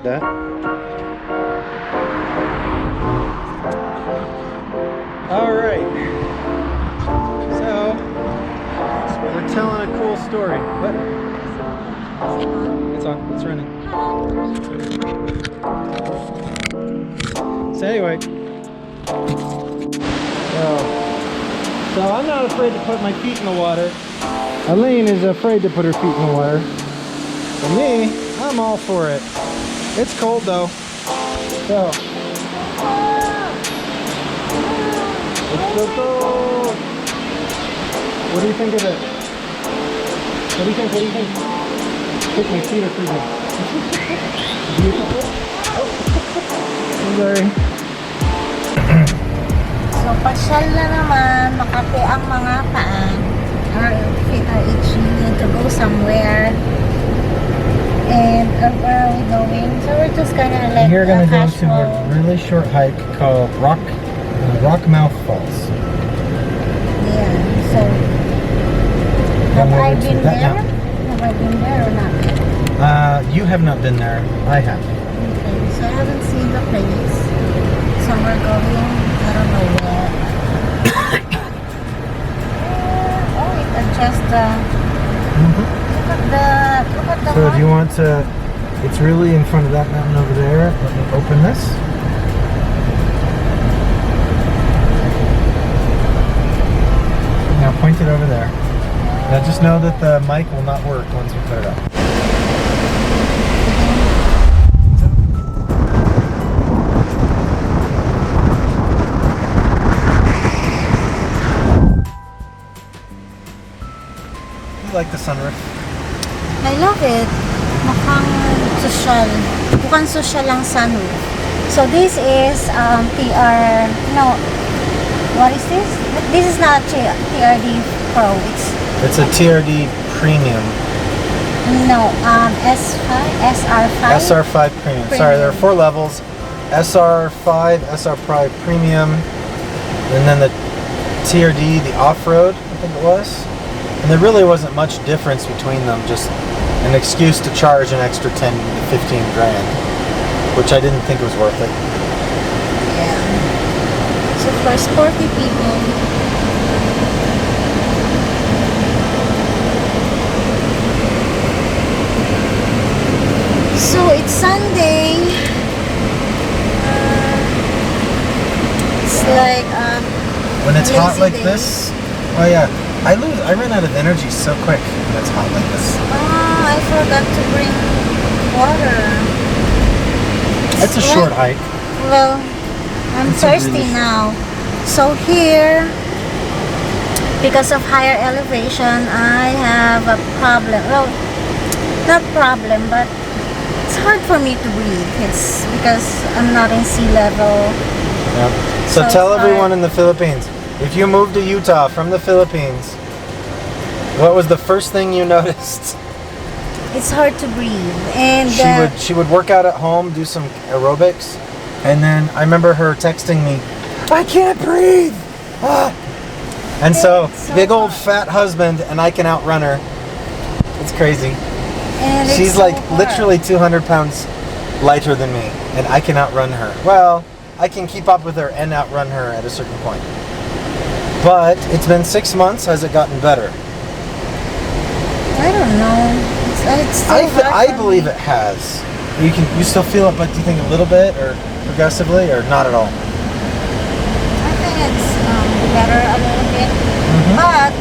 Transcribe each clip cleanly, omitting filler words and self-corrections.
that. Alright. So, we're telling a cool story. What? It's on. It's running. So anyway. So I'm not afraid to put my feet in the water. Elaine is afraid to put her feet in the water. For me, I'm all for it. It's cold though. So it's so cold. What do you think of it? What do you think? What do you think? I think my feet are freezing. Beautiful. Oh. I'm sorry. So, pasyal na naman, makati ang mga paa. Our feet are itchy, need to go somewhere. And where are we going? So, we're just gonna like You're gonna go to a really short hike called Rockmouth Falls. Yeah, so have I been there? Have I been there or not? You have not been there. I have. Okay, so I haven't seen the place. So we're going, I don't know where. Oh, it adjusts the... Look at the So do you want to... It's really in front of that mountain over there. Let me open this. Now point it over there. Now just know that the mic will not work once we put it up. Like the sunroof. I love it. Mukhang social. Mukhang social lang sunroof. So this is TR. No, what is this? This is not TRD Pro. It's a TRD Premium. No, S5, SR5. SR5 Premium. Sorry, there are 4 levels. SR5, SR Prime Premium, and then the TRD, the off-road, I think it was. And there really wasn't much difference between them, just an excuse to charge an extra 10 to 15 grand, which I didn't think was worth it. Yeah. So for sporty people, so it's Sunday. It's like when it's hot like day. this, oh yeah. I run out of energy so quick when it's hot like this. Oh, I forgot to bring water. It's a short hike. Well, I'm thirsty now. So here, because of higher elevation, I have a problem. Well, not problem, but it's hard for me to breathe. It's because I'm not in sea level. Yep. So tell everyone in the Philippines, if you moved to Utah from the Philippines, what was the first thing you noticed? It's hard to breathe, and she would work out at home, do some aerobics, and then I remember her texting me, "I can't breathe." Ah. And so big old fat husband, and I can outrun her. It's crazy. And she's like literally 200 pounds lighter than me, and I can outrun her. Well, I can keep up with her and outrun her at a certain point. But it's been 6 months. Has it gotten better? I don't know. It's still I believe it has. You still feel it, but do you think a little bit or progressively or not at all? I think it's better a little bit. But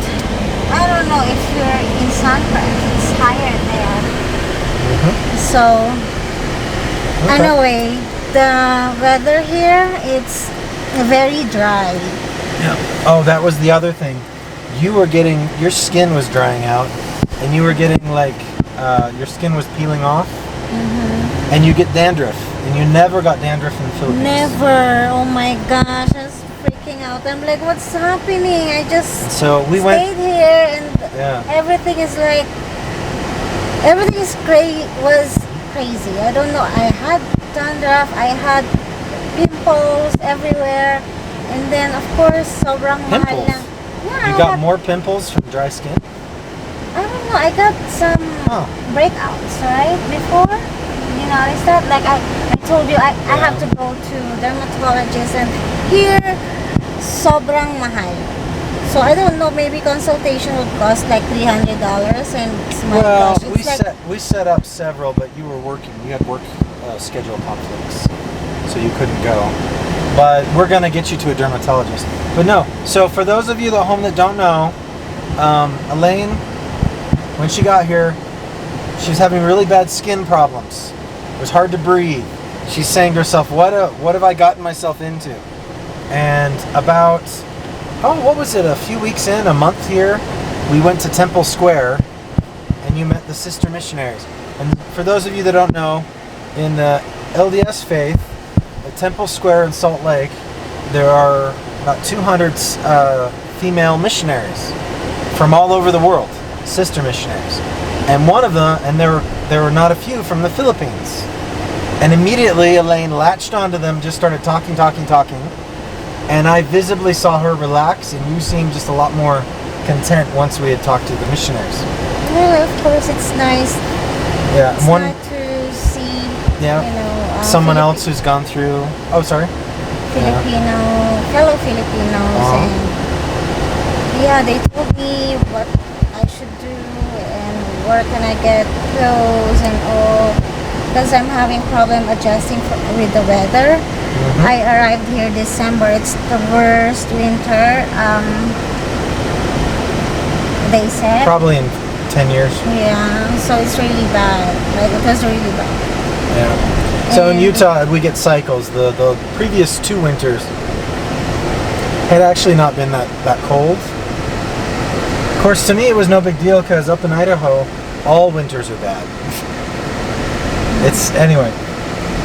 I don't know if you're in Sunrise. It's higher there. So anyway, the weather here, it's very dry. Yeah. Oh, that was the other thing. Your skin was drying out, and you were getting like, your skin was peeling off, and you get dandruff, and you never got dandruff in the Philippines. Never. Oh my gosh, I was freaking out. I'm like, what's happening? I just stayed here, and everything is like, was crazy. I don't know. I had dandruff, I had pimples everywhere, and then of course sobrang mahal lang. Yeah, you got more pimples from dry skin? I don't know. I got some breakouts right before. noticed that? Like I told you, I have to go to dermatologist, and here, sobrang mahal. So I don't know, maybe consultation would cost like $300, and my Well, gosh, it's we set up several, but you were working. You had work schedule conflicts, so you couldn't go. But we're gonna get you to a dermatologist. But no. So for those of you at home that don't know, Elaine, when she got here, she was having really bad skin problems. It was hard to breathe. She's saying to herself, what have I gotten myself into? And about, what was it, a few weeks in, a month here, we went to Temple Square, and you met the sister missionaries. And for those of you that don't know, in the LDS faith, at Temple Square in Salt Lake, there are about 200 female missionaries from all over the world, sister missionaries. And one of them, and there were not a few from the Philippines. And immediately Elaine latched onto them, just started talking. And I visibly saw her relax, and you seemed just a lot more content once we had talked to the missionaries. well, of course, it's nice. Yeah, It's nice to see, someone else who's gone through. Oh, sorry. fellow Filipinos, and they told me what I should do and where can I get clothes and all, because I'm having problem adjusting with the weather. I arrived here December. It's the worst winter. They said Probably in 10 years. Yeah, so it's really bad. Like it was really bad. Yeah. So in Utah, we get cycles. The previous 2 winters had actually not been that cold. Of course, to me, it was no big deal because up in Idaho, all winters are bad. Anyway.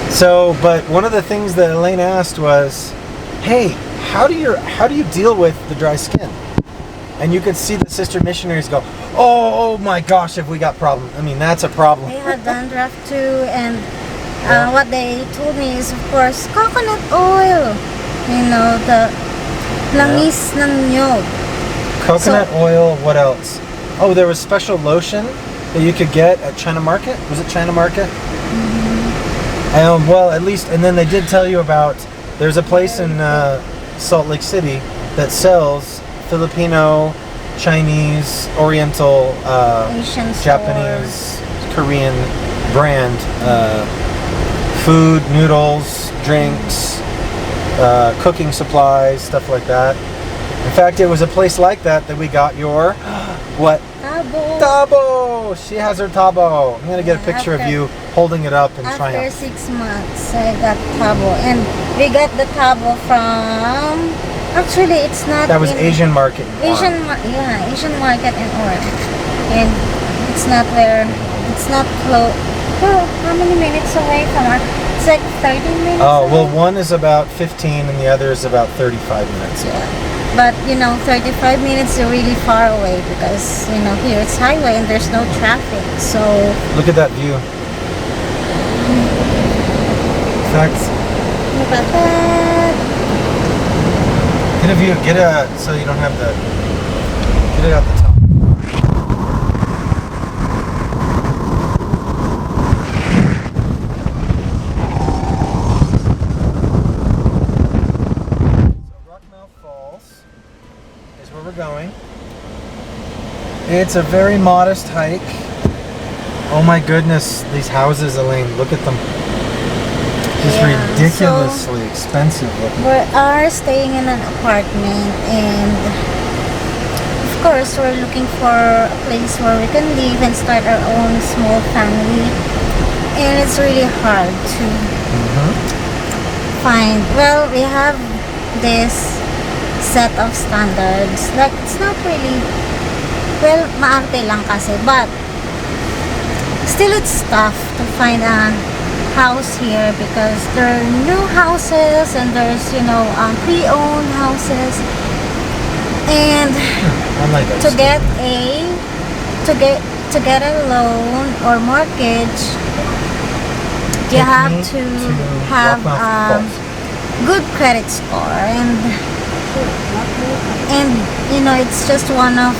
So, but one of the things that Elaine asked was, "Hey, how do you deal with the dry skin?" And you could see the sister missionaries go, "Oh my gosh, have we got problem?" I mean, that's a problem. They had dandruff too, and what they told me is, of course, coconut oil. The langis ng nyog. Coconut oil, what else? Oh, there was special lotion that you could get at China Market. Was it China Market? Well, at least, and then they did tell you about, there's a place in Salt Lake City that sells Filipino, Chinese, Oriental, Asian Japanese, Korean brand food, noodles, drinks, cooking supplies, stuff like that. In fact, it was a place like that we got your, what? Tabo! She has her tabo. I'm going to get a picture of you holding it up and trying it. After 6 months, I got tabo. And we got the tabo from... Actually, it's not... That was Asian Market. Asian Market in Orange. And it's not close. Oh, how many minutes away from our... It's like 30 minutes away. Well, one is about 15 and the other is about 35 minutes. Yeah. But 35 minutes are really far away because here it's highway and there's no traffic. So look at that view. In fact, look at that. Get a view. So you don't have get it out the top. Going. It's a very modest hike. Oh my goodness, these houses, Elaine, look at them. Just ridiculously expensive looking. We are staying in an apartment, and of course we're looking for a place where we can live and start our own small family. And it's really hard to find. Well, we have this set of standards. Like, it's not really, maarte lang kasi, but still it's tough to find a house here because there are new houses and there's, pre-owned houses. And to get a loan or mortgage, you have to have a good credit score, and it's just one of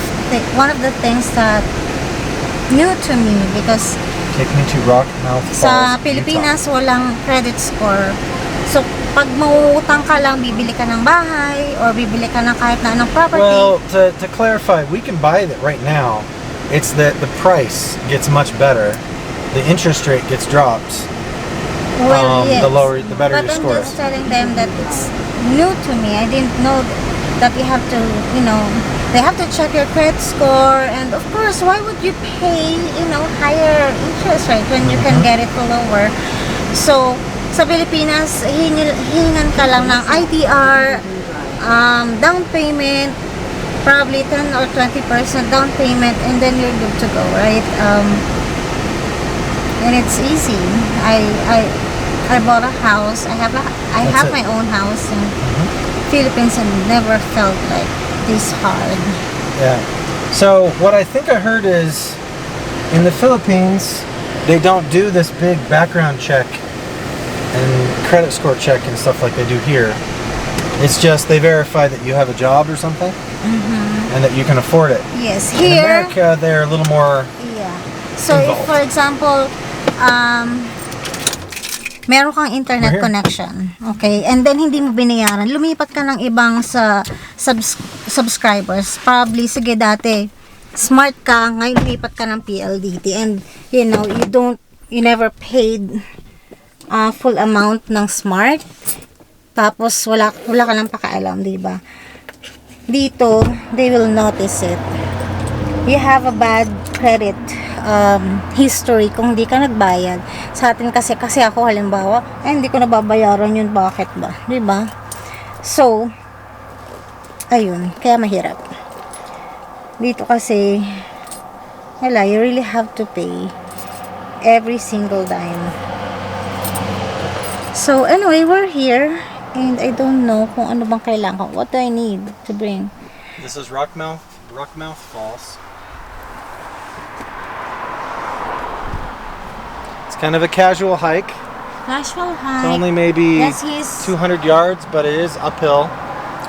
the things that new to me because Take me to Rockmouth Falls, Sa Pilipinas, walang credit score. So, pag mauutang ka lang, bibili ka ng bahay or bibili ka ng kahit na anong property. Well, to clarify, we can buy that right now. It's that the price gets much better. The interest rate gets dropped. Well, yes. The better but your score I'm just telling them that it's new to me. I didn't know that you have to, they have to check your credit score. And of course, why would you pay, higher interest rate when you can get it lower? So, sa Pilipinas, hihingan ka lang ng IDR, down payment, probably 10 or 20% down payment, and then you're good to go, right? And it's easy. I bought a house. I have my own house in Philippines, and never felt like this hard. Yeah. So what I think I heard is, in the Philippines, they don't do this big background check and credit score check and stuff like they do here. It's just they verify that you have a job or something, and that you can afford it. Yes, In here. America, they're a little more. Yeah. So if, involved. for example, meron kang internet We're here. connection, okay, and then hindi mo binayaran, lumipat ka ng ibang subscribers. Probably, sige, dati smart ka, ngayon lumipat ka ng PLDT, and you never paid full amount ng smart, tapos wala ka lang pakialam, diba? Dito, they will notice it. You have a bad credit history kung hindi ka nagbayad. Sa atin kasi ako halimbawa, hindi ko nababayaran yun, bakit ba? Diba? So, ayun, kaya mahirap. Dito kasi, you really have to pay every single dime. So, anyway, we're here, and I don't know kung ano bang kailangan. What do I need to bring? This is Rockmouth Falls. It's kind of a casual hike. Casual hike. It's only maybe That's his 200 yards, but it is uphill.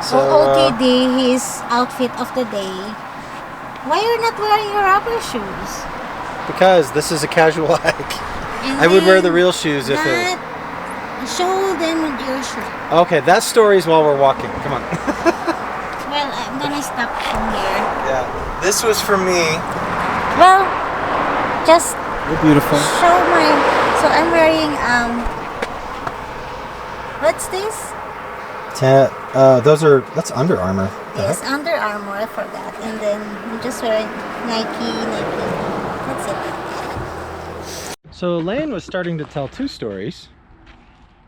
So OOTD, his outfit of the day. Why you're not wearing your rubber shoes? because this is a casual hike. And I would wear the then real shoes if it. show them your shirt. Okay, that story's while we're walking. Come on. Well, I'm gonna stop from here. Yeah, this was for me. Well, just You're beautiful. show my. So I'm wearing what's this? That's Under Armour. Yes, Under Armour. I forgot. And then I'm just wearing Nike. That's it. So Elaine was starting to tell two stories.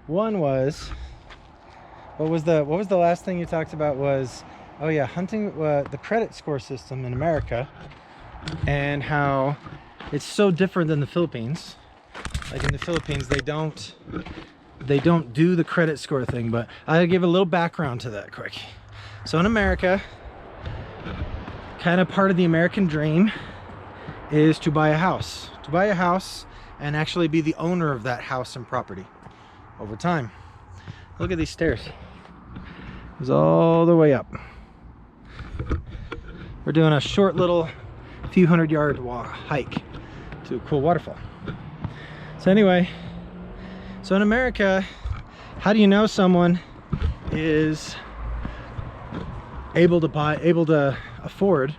One was, what was the last thing you talked about was, oh yeah, hunting the credit score system in America, and how it's so different than the Philippines. Like in the Philippines, they don't do the credit score thing, but I'll give a little background to that quick. So in America, kind of part of the American dream is to buy a house. To buy a house and actually be the owner of that house and property over time. Look at these stairs. It goes all the way up. We're doing a short little few hundred-yard hike to a cool waterfall. So anyway, so in America, how do you know someone is able to afford?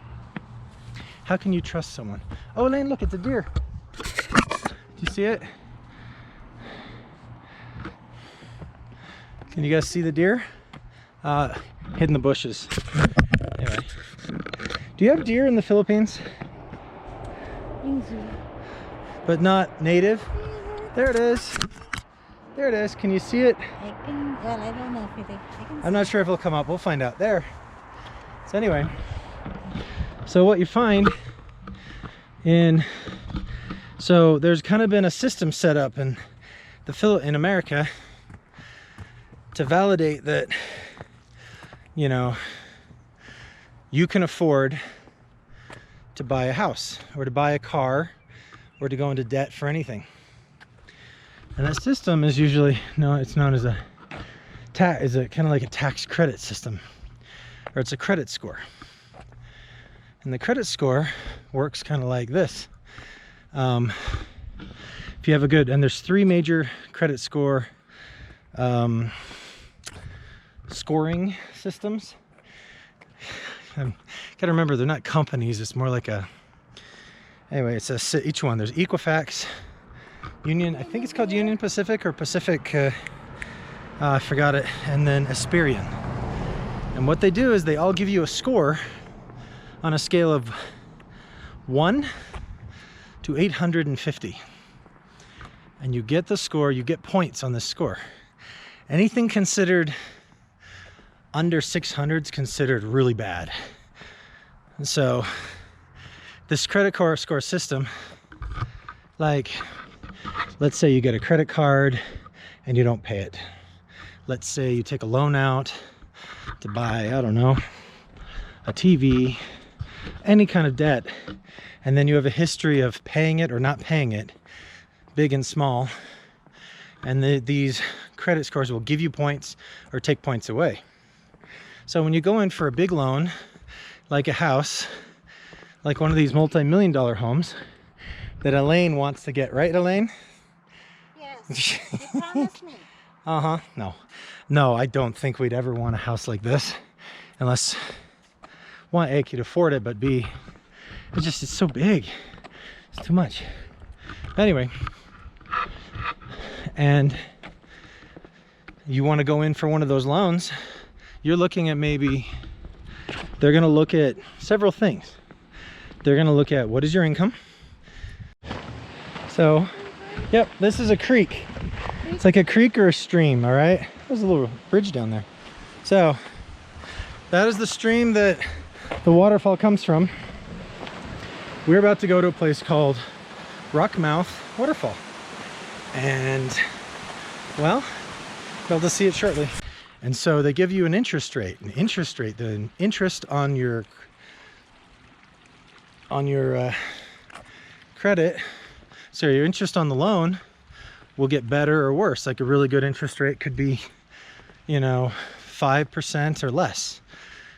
How can you trust someone? Oh, Elaine, look, it's a deer. Do you see it? Can you guys see the deer? Hid in the bushes. Anyway, do you have deer in the Philippines? But not native? There it is. There it is. Can you see it? I don't know if I can I'm not sure if it'll come up. We'll find out. There. So anyway, so what you find so there's kind of been a system set up in America to validate that, you know, you can afford to buy a house or to buy a car or to go into debt for anything. And that system is usually, it's known as a kind of like a tax credit system, or it's a credit score. And the credit score works kind of like this. if you have a good, and there's 3 major credit score scoring systems. Gotta remember, they're not companies, it's more like a, anyway, it's each one. There's Equifax, Union, I think it's called Union Pacific or Pacific, I forgot it, and then Experian. And what they do is they all give you a score on a scale of 1 to 850. And you get the score, you get points on this score. Anything considered under 600 is considered really bad. And so this credit score system, like, let's say you get a credit card and you don't pay it. Let's say you take a loan out to buy, I don't know, a TV, any kind of debt, and then you have a history of paying it or not paying it, big and small, and these credit scores will give you points or take points away. So when you go in for a big loan, like a house, like one of these multi-million-dollar homes that Elaine wants to get, right, Elaine? Yes, you promised me. Uh-huh. No, I don't think we'd ever want a house like this unless, one, A, could afford it, but B, it's so big. It's too much. Anyway, and you want to go in for one of those loans, you're looking at maybe, they're going to look at several things. They're going to look at what is your income. So, yep, this is a creek. It's like a creek or a stream, all right? There's a little bridge down there. So, that is the stream that the waterfall comes from. We're about to go to a place called Rockmouth Waterfall. And, well, we'll be able to see it shortly. And so they give you an interest rate. The interest on your credit, so your interest on the loan will get better or worse. Like a really good interest rate could be, 5% or less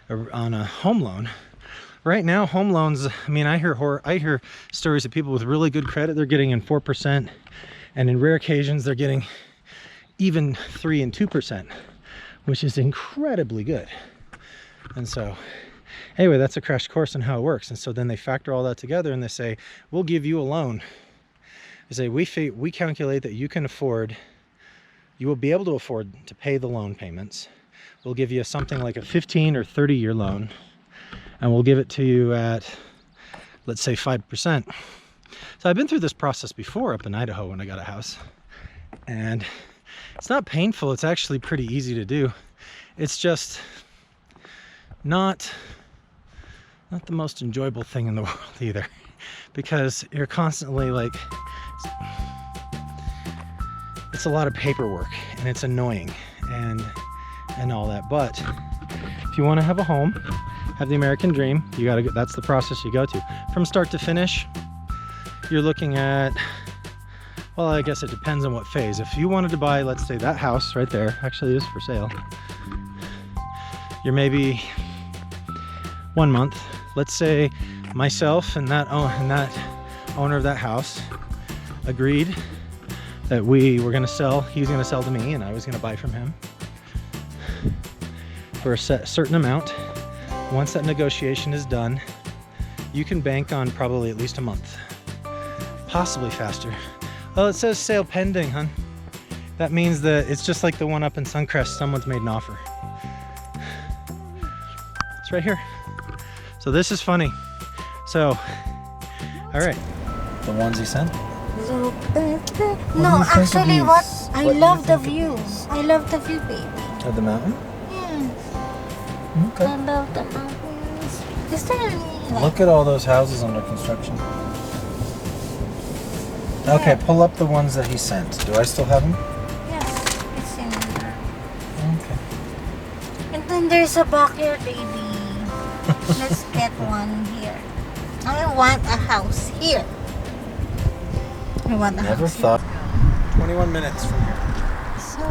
on a home loan. Right now, home loans, I mean, I hear stories of people with really good credit, they're getting in 4%, and in rare occasions, they're getting even 3 and 2%, which is incredibly good. And so, anyway, that's a crash course on how it works. And so then they factor all that together and they say, we'll give you a loan. They say, we calculate that you will be able to afford to pay the loan payments. We'll give you something like a 15 or 30-year loan, and we'll give it to you at, let's say, 5%. So I've been through this process before up in Idaho when I got a house, and it's not painful. It's actually pretty easy to do. It's just not the most enjoyable thing in the world either, because you're constantly like, it's a lot of paperwork and it's annoying and all that. But if you want to have a home, have the American dream, you gotta go, that's the process you go to from start to finish. You're looking at, well, I guess it depends on what phase. If you wanted to buy, let's say, that house right there actually is for sale, you're maybe 1 month. Let's say myself and that owner of that house agreed that we were going to sell, he was going to sell to me and I was going to buy from him for a certain amount. Once that negotiation is done, you can bank on probably at least a month, possibly faster. Well, it says sale pending, hon. That means that it's just like the one up in Suncrest, someone's made an offer. It's right here. So this is funny. So, all right. The ones he sent? No, actually, I love the view. I love the view, baby. Of the mountain? Yes. Okay. I love the mountains. Is there any, Look at all those houses under construction. Okay, pull up the ones that he sent. Do I still have them? Yes, it's in there. Okay. And then there's a backyard, baby. Let's get one here. I want a house here. I want a Never house thought. 21 minutes from here. So,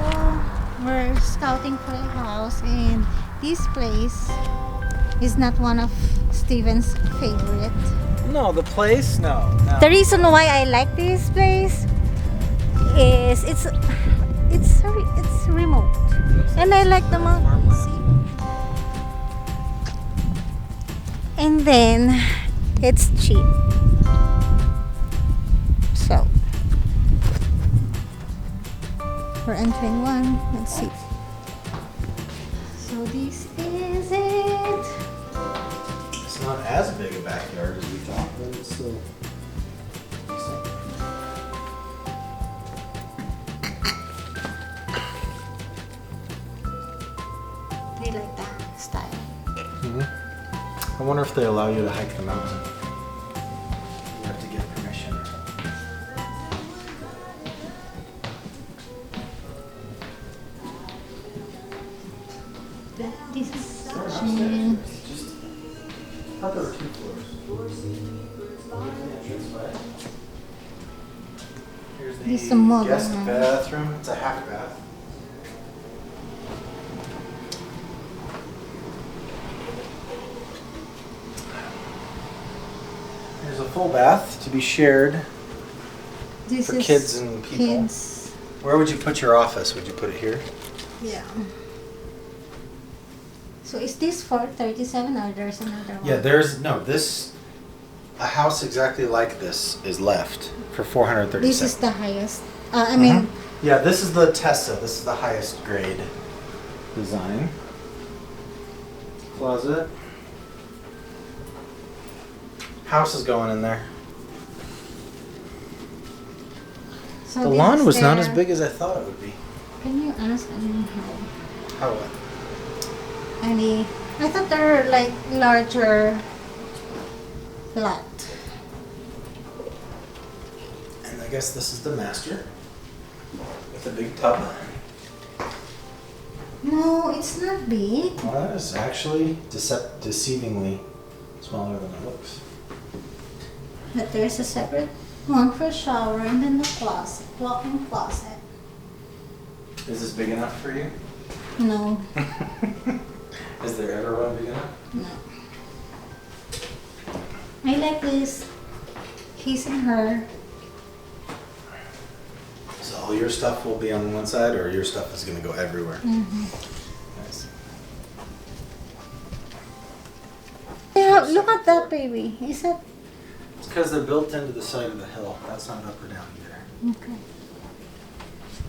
we're scouting for a house, and this place is not one of Steven's favorite. No, the place? No. The reason why I like this place is it's remote, and I like the mountains. And then it's cheap. So we're entering one. Let's see. So this is it. It's not as big a backyard as we thought, but it's still decent. I like that style. I wonder if they allow you to hike the mountain. You have to get permission. This is section. Just, I thought there were 2 floors. Here's the This is a mother, guest huh? bathroom. It's a half bath. There's a full bath to be shared This for is kids and people. kids. Where would you put your office? Would you put it here? Yeah. So is this for 37 or there's another one? Yeah, a house exactly like this is left for 437. This is the highest. I mean, Yeah, this is the Tessa. This is the highest grade design. Closet. House is going in there. so The this lawn is was not as their- big as I thought it would be. Can you ask How what? any? I thought they're like larger lot. And I guess this is the master with a big tub. No, it's not big. Well, that is actually deceivingly smaller than it looks. But there's a separate one for shower and then the closet, walk-in closet. Is this big enough for you? No, Is there ever one big enough? no. I like this. His and her. So all your stuff will be on one side, or your stuff is going to go everywhere? Nice. Yeah, look at that baby. Is that It's because they're built into the side of the hill. That's not up or down either. okay?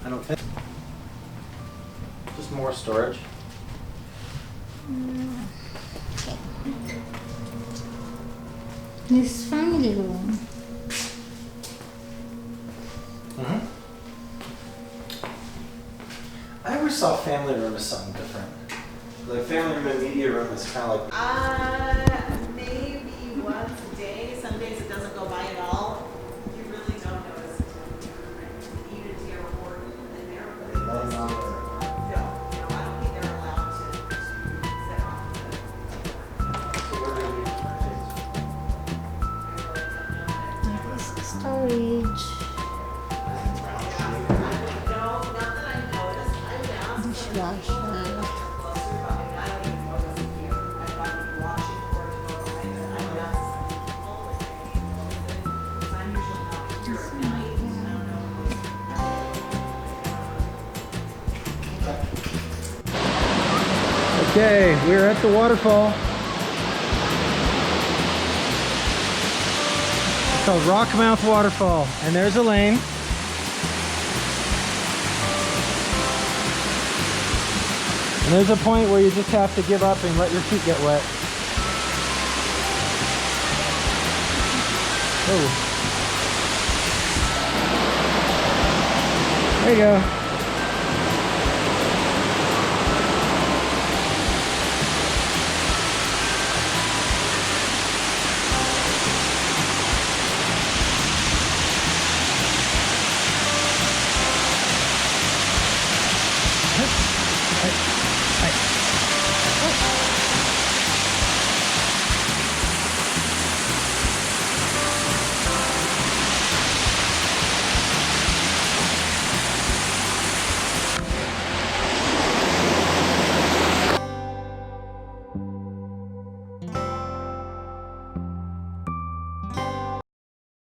I don't think. Just more storage. Okay. This family room. I always saw family room as something different. Like family room and media room is kind of like. Maybe once a day. Some days it doesn't go by at all. You really don't notice it. Even to your report in there, but it Laying does. on No, I don't think they're allowed to set off the. So where do we There is storage. No, not that I noticed. I would ask. Dishwasher. Closer, but I don't even notice it here. I thought you'd be watching for it to go by. I would ask some people if they notice it. 'Cause I'm usually not here at night. And I don't know. Okay, we're at the waterfall. It's called Rockmouth Waterfall, and there's Elaine. And there's a point where you just have to give up and let your feet get wet. Oh. There you go.